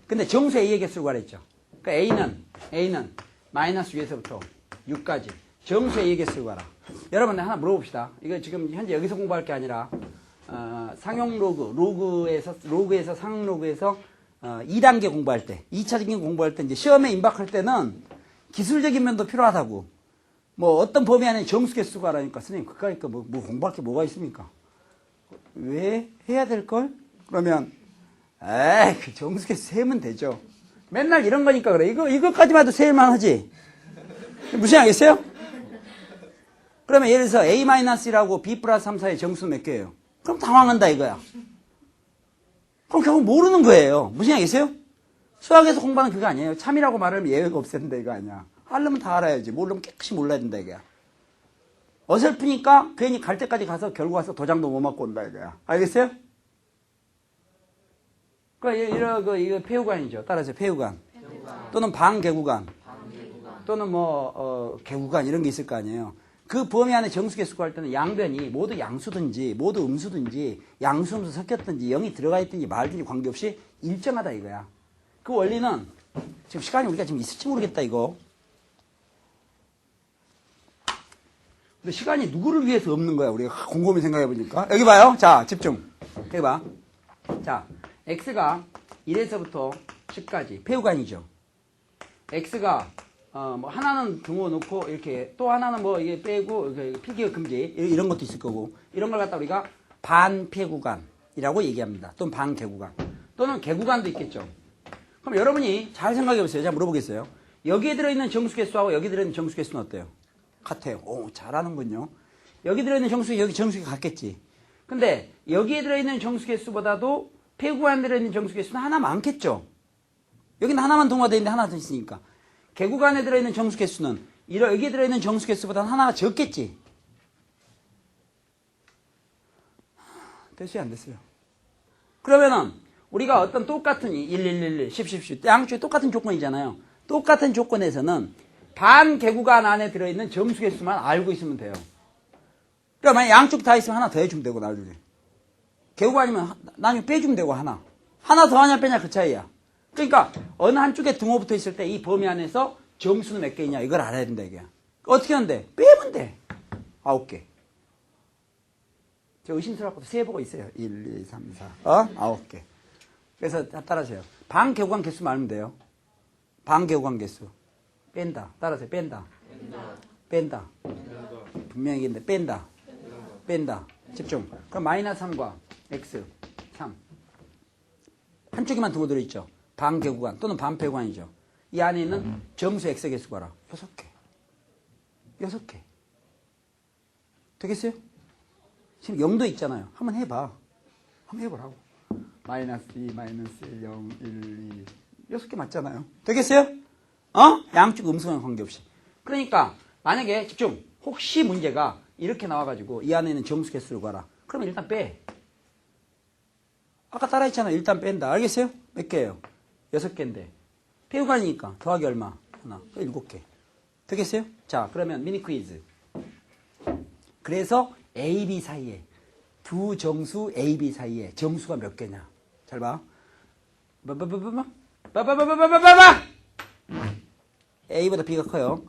근데 정수 A의 개수를 구하랬죠. 그러니까 A는 마이너스 위에서부터 6까지. 정수 A의 개수를 구하라. 여러분, 하나 물어봅시다. 이거 지금 현재 여기서 공부할 게 아니라, 상용 로그에서 상용 로그에서 2단계 공부할 때, 2차적인 공부할 때, 이제 시험에 임박할 때는 기술적인 면도 필요하다고. 뭐 어떤 범위 안에 정수 개수 구하라니까, 선생님, 그까니까 뭐 공부할 게 뭐가 있습니까? 왜 해야 될걸? 그러면, 그 정수 개수 세면 되죠. 맨날 이런 거니까 그래. 이거까지만 해도 세일만 하지. 무슨 알겠어요? 그러면 예를 들어서 A-1하고 B 플러스 3, 4의 정수 몇 개예요? 그럼 당황한다 이거야. 그럼 결국 모르는 거예요. 무슨 알겠어요? 수학에서 공부하는 그거 아니에요. 참이라고 말하면 예외가 없앤다 이거 아니야. 알려면 다 알아야지. 모르면 깨끗이 몰라야 된다 이거야. 어설프니까 괜히 갈 때까지 가서 결국 와서 도장도 못 맞고 온다 이거야. 알겠어요? 이거 폐우관이죠. 따라서 폐우관. 또는 방개구간. 또는 개구간 이런 게 있을 거 아니에요. 그 범위 안에 정수 개수 구할 때는 양변이 모두 양수든지 모두 음수든지 양수 음수 섞였든지 0이 들어가 있든지 말든지 관계없이 일정하다 이거야. 그 원리는 지금 시간이 우리가 지금 있을지 모르겠다 이거. 근데 시간이 누구를 위해서 없는 거야 우리가 곰곰이 생각해 보니까. 여기 봐요. 자 집중. 여기 봐. 자 x가 1에서부터 10까지 폐우관이죠. x가 하나는 등호 놓고 이렇게 또 하나는 이게 빼고 필기가 금지 이런 것도 있을 거고 이런 걸 갖다 우리가 반폐구간이라고 얘기합니다. 또는 반개구간 또는 개구간도 있겠죠. 그럼 여러분이 잘 생각해 보세요. 제가 물어보겠어요. 여기에 들어있는 정수 개수하고 여기 들어있는 정수 개수는 어때요? 같아요. 오, 잘하는군요. 여기 들어있는 정수 여기 정수가 같겠지. 근데 여기에 들어있는 정수 개수보다도 폐구간에 들어있는 정수 개수는 하나 많겠죠. 여기는 하나만 동화되어 있는데 하나 더 있으니까. 개구간에 들어있는 정수 개수는 여기에 들어있는 정수 개수보다는 하나가 적겠지. 됐어요? 안 됐어요? 그러면은 우리가 어떤 똑같은 1, 10 양쪽에 똑같은 조건이잖아요. 똑같은 조건에서는 반개구간 안에 들어있는 정수 개수만 알고 있으면 돼요. 그러니까 만약 양쪽 다 있으면 하나 더 해주면 되고 나중에. 개구간이면 나중에 빼주면 되고 하나 더 하냐 빼냐 그 차이야. 그러니까 어느 한쪽에 등호 붙어 있을 때 이 범위 안에서 정수는 몇 개 있냐 이걸 알아야 된다 이게. 어떻게 하는데? 빼면 돼. 9개. 저 의심스럽고 세 보고 있어요. 1, 2, 3, 4. 9개. 그래서 따라하세요. 반개구간 개수만 알면 돼요. 반개구간 개수. 뺀다. 따라하세요. 뺀다. 분명히 얘기했는데 뺀다. 집중. 그럼 마이너스 3과 x 3. 한쪽에만 등호 들어있죠. 반개구간 또는 반폐구간이죠. 이 안에 있는 정수 x의 개수 봐라. 6개. 되겠어요? 지금 0도 있잖아요. 한번 해봐. 한번 해보라고. 마이너스 2, 마이너스 1, 0, 1, 2. 6개 맞잖아요. 되겠어요? 양쪽 음수랑 관계없이. 그러니까 만약에 집중. 혹시 문제가 이렇게 나와가지고 이 안에 있는 정수 개수를 구하라. 그러면 일단 빼. 아까 따라했잖아요. 일단 뺀다. 알겠어요? 몇 개예요? 6개인데. 폐구간이니까 더하기 얼마? 하나. 7개. 되겠어요? 자, 그러면 미니 퀴즈. 그래서 A, B 사이에 두 정수 A, B 사이에 정수가 몇 개냐? 잘 봐. A보다 B가 커요.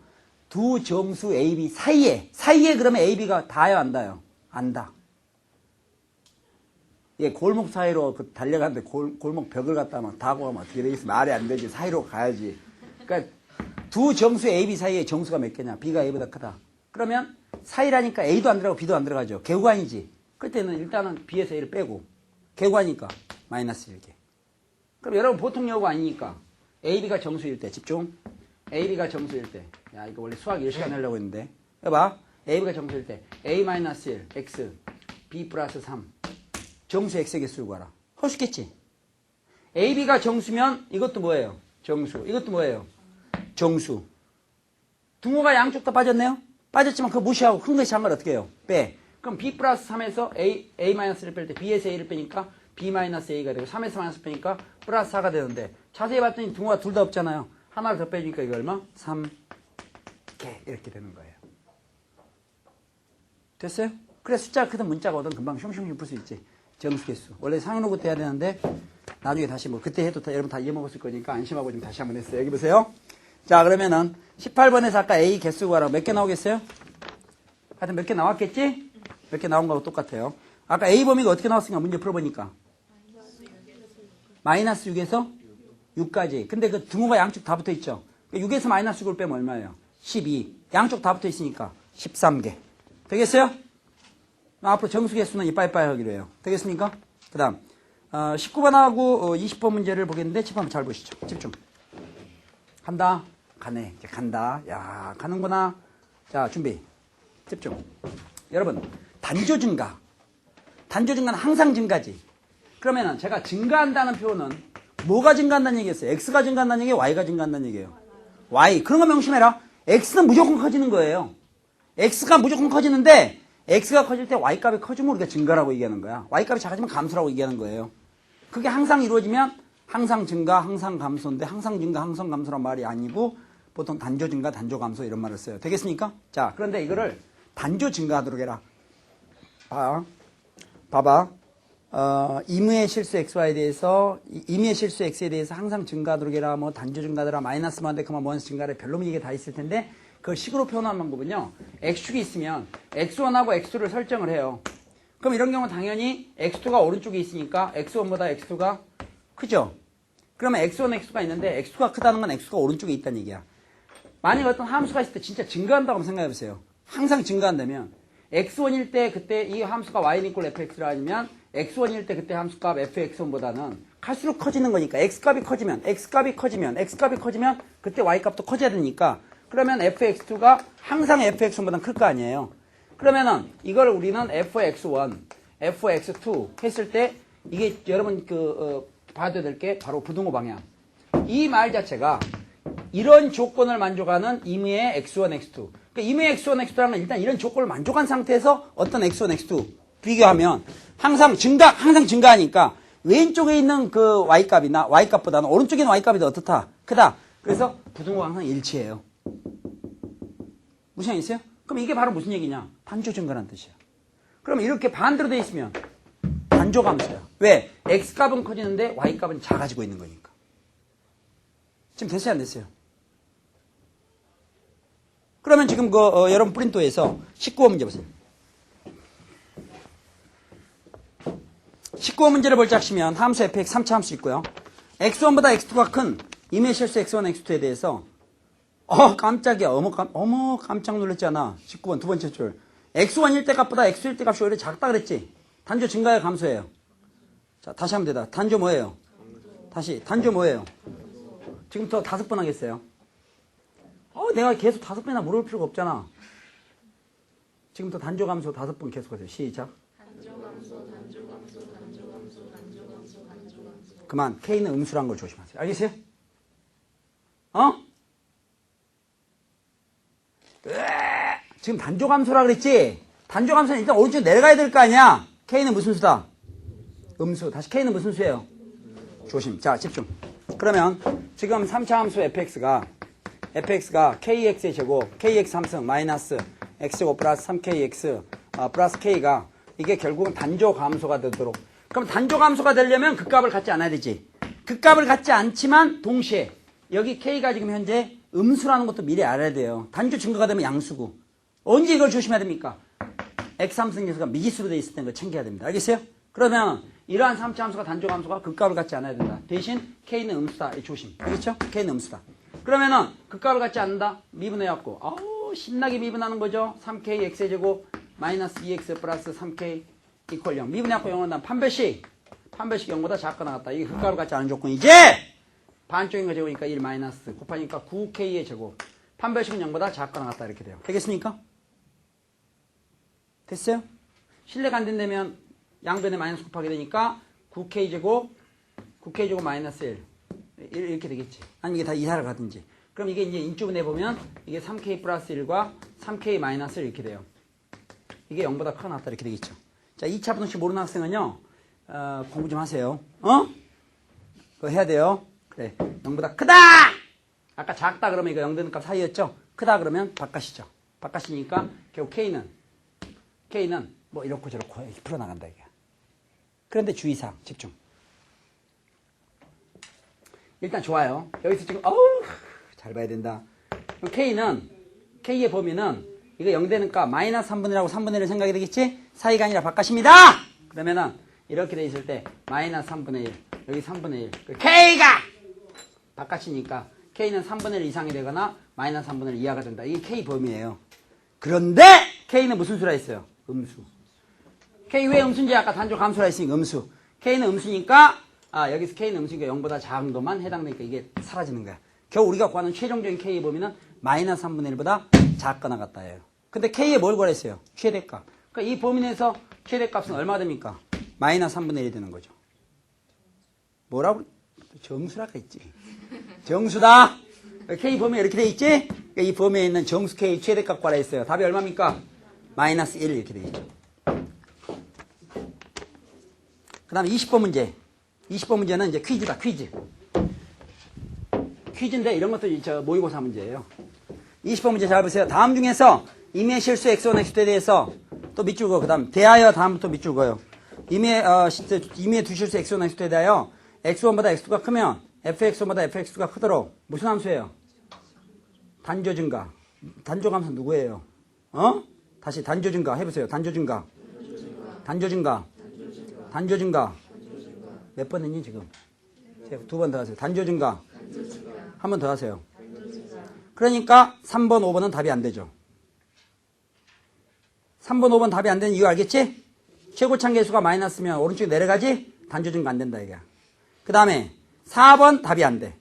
두 정수 A, B 사이에 그러면 A, B가 다요, 안 다요? 안다. 예, 골목 사이로 달려가는데 골목 벽을 갖다 막 다고 하면 어떻게 되겠어? 말이 안 되지. 사이로 가야지. 그러니까 두 정수 A, B 사이에 정수가 몇 개냐? B가 A보다 크다. 그러면 사이라니까 A도 안 들어가고 B도 안 들어가죠. 개구간이지. 그때는 일단은 B에서 A를 빼고 개구간이니까 마이너스 1개. 그럼 여러분 보통 여고 아니니까 A, B가 정수일 때 집중. A, B가 정수일 때. 야, 이거 원래 수학 10시간 하려고 했는데. 해봐. A, B가 정수일 때 A-1, X, B 플러스 3. 정수 X의 개수를 구하라. 할 수 있겠지? A, B가 정수면 이것도 뭐예요? 정수. 이것도 뭐예요? 정수. 등호가 양쪽 다 빠졌네요? 빠졌지만 그거 무시하고 큰 것이 한걸 어떻게 해요? 빼. 그럼 B 플러스 3에서 A-를 뺄 때 B에서 A를 빼니까 B 마이너스 A가 되고 3에서 마이너스 빼니까 플러스 4가 되는데 자세히 봤더니 등호가 둘 다 없잖아요. 하나를 더 빼주니까 이거 얼마? 3개 이렇게 되는 거예요. 됐어요? 그래 숫자가 크든 문자가 오든 금방 슝슝슝 풀 수 있지. 정수개수. 원래 상용로그 때 해야 되는데 나중에 다시 뭐 그때 해도 여러분 다 이해먹었을 거니까 안심하고 좀 다시 한번 했어요. 여기 보세요. 자 그러면은 18번에서 아까 A 개수 구하라고 몇 개 나오겠어요? 하여튼 몇 개 나왔겠지? 몇 개 나온 거하고 똑같아요. 아까 A 범위가 어떻게 나왔으니까 문제 풀어보니까 마이너스 6에서 6까지. 근데 그 등호가 양쪽 다 붙어있죠. 6에서 마이너스 6을 빼면 얼마예요? 12. 양쪽 다 붙어있으니까 13개. 되겠어요? 앞으로 정수개수는 이빠이빠이 하기로 해요. 되겠습니까? 그 다음 19번하고 20번 문제를 보겠는데 10번 잘 보시죠. 집중. 간다. 가네. 이제 간다. 야 가는구나. 자 준비. 집중. 여러분 단조 증가. 단조 증가는 항상 증가지. 그러면은 제가 증가한다는 표현은 뭐가 증가한다는 얘기였어요? X가 증가한다는 얘기예요? Y가 증가한다는 얘기예요? Y. 그런 거 명심해라. X는 무조건 커지는 거예요. X가 무조건 커지는데 X가 커질 때 Y값이 커지면 우리가 증가라고 얘기하는 거야. Y값이 작아지면 감소라고 얘기하는 거예요. 그게 항상 이루어지면 항상 증가, 항상 감소인데 항상 증가, 항상 감소란 말이 아니고 보통 단조 증가, 단조 감소 이런 말을 써요. 되겠습니까? 자, 그런데 이거를 단조 증가하도록 해라. 봐봐. 임의의 실수 XY에 대해서, 임의의 실수 X에 대해서 항상 증가하도록 해라. 뭐 단조 증가하더라. 마이너스 만데 그만 원수 증가를 별로 이게 다 있을 텐데 그걸 식으로 표현하는 방법은요. X축이 있으면 X1하고 X2를 설정을 해요. 그럼 이런 경우는 당연히 X2가 오른쪽에 있으니까 X1보다 X2가 크죠? 그러면 X1, X2가 있는데 X2가 크다는 건 X2가 오른쪽에 있다는 얘기야. 만약에 어떤 함수가 있을 때 진짜 증가한다고 생각해 보세요. 항상 증가한다면 X1일 때 그때 이 함수가 Y는 equal fx라 하면 X1일 때 그때 함수값 fx1보다는 갈수록 커지는 거니까 X값이 커지면 X값이 커지면 그때 Y값도 커져야 되니까 그러면 fx2가 항상 fx1보다는 클 거 아니에요. 그러면은 이걸 우리는 fx1, fx2 했을 때 이게 여러분 봐야 될 게 바로 부등호 방향. 이 말 자체가 이런 조건을 만족하는 임의의 x1, x2. 그러니까 임의의 x1, x2라는 건 일단 이런 조건을 만족한 상태에서 어떤 x1, x2 비교하면 항상 증가하니까 왼쪽에 있는 그 y값이나 y값보다는 오른쪽에 있는 y값이 더 어떻다? 크다. 그래서 부등호가 항상 일치해요. 무슨 얘기 있어요? 그럼 이게 바로 무슨 얘기냐? 단조 증가라는 뜻이야. 그럼 이렇게 반대로 돼 있으면 단조 감소야. 왜? x값은 커지는데 y값은 작아지고 있는 거니까. 지금 됐어요, 안 됐어요? 그러면 지금 여러분 프린터에서 19번 문제 보세요. 19번 문제를 볼짝시면 함수 fx 3차 함수 있고요. x1보다 x2가 큰 임의 실수 x1, x2에 대해서 깜짝이야. 어머 깜짝 놀랐잖아. 19번 두 번째 줄. x1일 때 값보다 x2일 때 값이 오히려 작다 그랬지. 단조 증가야 감소예요. 자 다시 하면 되다. 단조 뭐예요? 다시 단조 뭐예요? 지금부터 5번 하겠어요. 내가 계속 5번이나 물을 필요가 없잖아. 지금부터 단조 감소 5번 계속하세요. 시작. 그만. K는 음수란 걸 조심하세요. 알겠어요? 지금 단조 감소라 그랬지? 단조 감소는 일단 오른쪽 내려가야 될 거 아니야? K는 무슨 수다? 음수. 다시 K는 무슨 수예요? 조심. 자, 집중. 그러면 지금 3차 함수 fx가 kx의 제곱, kx 3승 마이너스 x제곱 플러스 3kx 플러스 k가 이게 결국은 단조 감소가 되도록. 그럼 단조 감소가 되려면 그 값을 갖지 않아야 되지. 그 값을 갖지 않지만 동시에 여기 k가 지금 현재 음수라는 것도 미리 알아야 돼요. 단조 증가가 되면 양수고. 언제 이걸 조심해야 됩니까? x 3승 계수가 미지수로 되어 있을 때 이걸 챙겨야 됩니다. 알겠어요? 그러면 이러한 3차 함수가 단조 감소가 그 값을 갖지 않아야 된다. 대신 k는 음수다. 조심. 알겠죠? k는 음수다. 그러면은 그 값을 갖지 않는다. 미분해갖고 신나게 미분하는 거죠. 3k x의 제곱 마이너스 2x 플러스 3k 이퀄 0. 미분해갖고 0은 다음 판별식 0보다 작거나 같다. 이게 그 값을 갖지 않은 조건이지. 반쪽인 거 제곱이니까 1 마이너스 곱하니까 9k의 제곱. 판별식은 0보다 작거나 같다. 이렇게 돼요. 되겠습니까? 됐어요? 실례가 안 된다면 양변에 마이너스 곱하게 되니까 9k 제곱 마이너스 1 이렇게 되겠지. 아니 이게 다 이하를 가든지. 그럼 이게 이제 인주분해 보면 이게 3k 플러스 1과 3k 마이너스 1 이렇게 돼요. 이게 0보다 크거나 같다 이렇게 되겠죠. 자, 2차 분식 모르는 학생은요, 공부 좀 하세요. 그거 해야 돼요. 그래. 0보다 크다! 아까 작다 그러면 이거 0 되는 값 사이였죠? 크다 그러면 바깥이죠. 바깥이니까 결국 K는 뭐 이렇고 저렇고 풀어나간다 이게. 그런데 주의사항 집중. 일단 좋아요. 여기서 지금 잘 봐야 된다. K의 범위는 이거 0 되는 값 마이너스 3분의 1하고 3분의 1을 생각이 되겠지? 사이가 아니라 바깥입니다. 그러면은 이렇게 돼 있을 때 마이너스 3분의 1 여기 3분의 1 K가 바깥이니까 K는 3분의 1 이상이 되거나 마이너스 3분의 1 이하가 된다. 이게 K 범위예요. 그런데 K는 무슨 수라 했어요? 음수. K 왜 음수인지 아까 단조 감수라 했으니까 음수. K는 음수니까 여기서 K는 음수니까 0보다 작은 것만 해당되니까 이게 사라지는 거야. 겨우 우리가 구하는 최종적인 K의 범위는 마이너스 3분의 1보다 작거나 같다예요. 근데 K에 뭘 구했어요? 최대값. 그러니까 이 범위 내에서 최대값은 얼마 됩니까? 마이너스 3분의 1이 되는 거죠. 뭐라고? 정수라고 했지. 정수다. K 범위가 이렇게 돼 있지? 그러니까 이 범위에 있는 정수 K 최대값 구하라 했어요. 답이 얼마입니까? 마이너스 1 이렇게 돼 있죠. 그 다음에 20번 문제. 20번 문제는 이제 퀴즈다, 퀴즈. 퀴즈인데 이런 것도 모의고사 문제예요. 20번 문제 잘 보세요. 다음 중에서 임의 실수 x1, x2에 대해서 또 밑줄 그어. 그 다음 대하여 다음부터 밑줄 그어요. 임의 두 실수 x1, x2에 대하여 x1보다 x2가 크면 fx1보다 fx2가 크도록 무슨 함수예요? 단조 증가. 단조 감수 누구예요? 다시 단조 증가 해보세요. 단조 증가. 단조 증가. 단조 증가. 몇 번 했니 지금? 두 번 더 하세요. 단조 증가. 한 번 더 하세요. 그러니까 3번, 5번은 답이 안 되죠. 3번, 5번 답이 안 되는 이유 알겠지? 최고창 계수가 마이너스면 오른쪽에 내려가지? 단조 증가 안 된다 이게. 그 다음에 4번 답이 안 돼.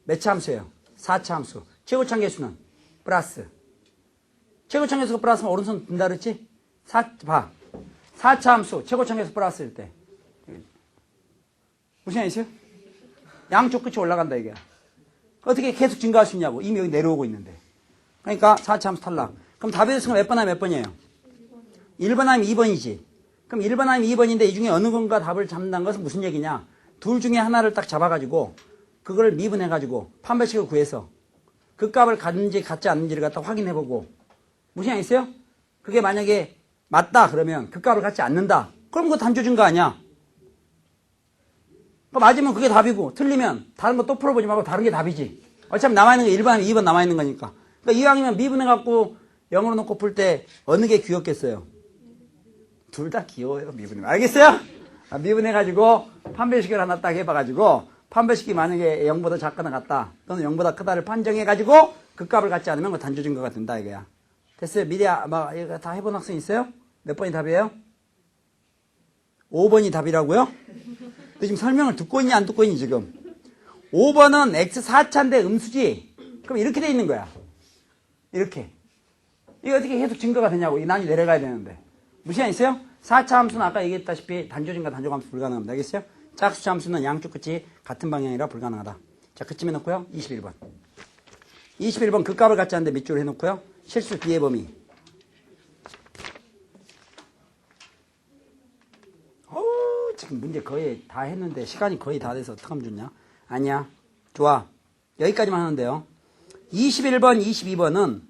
몇 차 함수예요? 4차 함수. 최고창 계수는 플러스. 최고창 계수가 플러스면 오른손 든다 그랬지? 4차 함수 최고창 계수 플러스일 때 무슨 얘기 있어요? 양쪽 끝이 올라간다 이게. 어떻게 계속 증가할 수 있냐고. 이미 여기 내려오고 있는데. 그러니까 4차 함수 탈락. 그럼 답의 수가 몇 번 하면 몇 번이에요? 1번 하면 2번이지. 그럼 1번 하면 2번인데 이 중에 어느 건가 답을 잡는다는 것은 무슨 얘기냐? 둘 중에 하나를 딱 잡아가지고 그걸 미분해가지고 판별식을 구해서 그 값을 갖는지 갖지 않는지를 갖다 확인해보고 무슨 얘기 있어요? 그게 만약에 맞다 그러면 그 값을 갖지 않는다. 그럼 그거 단조 증가 아니야? 맞으면 그게 답이고 틀리면 다른 거 또 풀어보지 말고 다른 게 답이지. 어차피 남아있는 게 1번 하면 2번 남아있는 거니까. 그러니까 이왕이면 미분해갖고 0으로 놓고 풀 때 어느 게 귀엽겠어요? 둘 다 귀여워요. 미분해. 알겠어요? 미분해가지고 판별식을 하나 딱 해봐가지고 판별식이 만약에 0보다 작거나 같다 또는 0보다 크다를 판정해가지고 그 값을 갖지 않으면 그 단조 증가가 된다 이거야. 됐어요? 미리 이거 다 해본 학생 있어요? 몇 번이 답이에요? 5번이 답이라고요? 너 지금 설명을 듣고 있니 안 듣고 있니 지금? 5번은 x4차인데 음수지? 그럼 이렇게 돼 있는 거야. 이렇게. 이거 어떻게 계속 증가가 되냐고. 이 난이 내려가야 되는데. 무시한 있어요? 4차 함수는 아까 얘기했다시피 단조 증가, 단조 감수 불가능합니다. 알겠어요? 짝수차 함수는 양쪽 끝이 같은 방향이라 불가능하다. 자, 그쯤 해놓고요. 21번. 21번 그 값을 갖지 않는데 밑줄 해놓고요. 실수 B의 범위. 지금 문제 거의 다 했는데 시간이 거의 다 돼서 어떡하면 좋냐? 아니야. 좋아. 여기까지만 하는데요. 21번, 22번은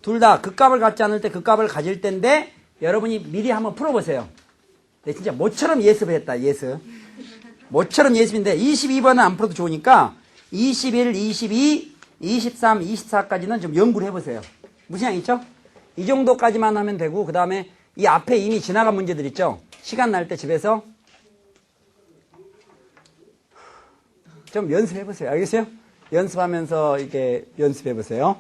둘 다 그 값을 갖지 않을 때 그 값을 가질 때인데 여러분이 미리 한번 풀어보세요. 네, 진짜 모처럼 예습을 했다. 예습. 모처럼 예습인데 22번은 안 풀어도 좋으니까 21, 22, 23, 24까지는 좀 연구를 해보세요. 무슨 양 있죠? 이 정도까지만 하면 되고 그 다음에 이 앞에 이미 지나간 문제들 있죠? 시간 날 때 집에서 좀 연습해보세요. 알겠어요? 연습하면서 이렇게 연습해보세요.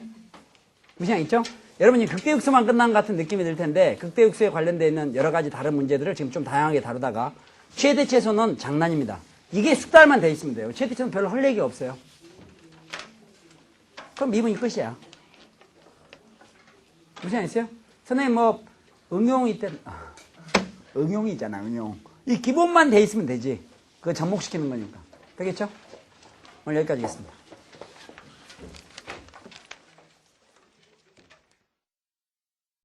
무슨 양 있죠? 여러분이 극대육수만 끝난 것 같은 느낌이 들 텐데 극대육수에 관련되어 있는 여러 가지 다른 문제들을 지금 좀 다양하게 다루다가 최대 최소는 장난입니다. 이게 숙달만 돼 있으면 돼요. 최대 최소는 별로 할 얘기가 없어요. 그럼 미분이 끝이야. 무슨 양 있어요? 선생님 뭐 응용이 있대 응용이 있잖아. 응용. 이 기본만 돼 있으면 되지. 그거 접목시키는 거니까. 되겠죠? 오늘 여기까지 하겠습니다.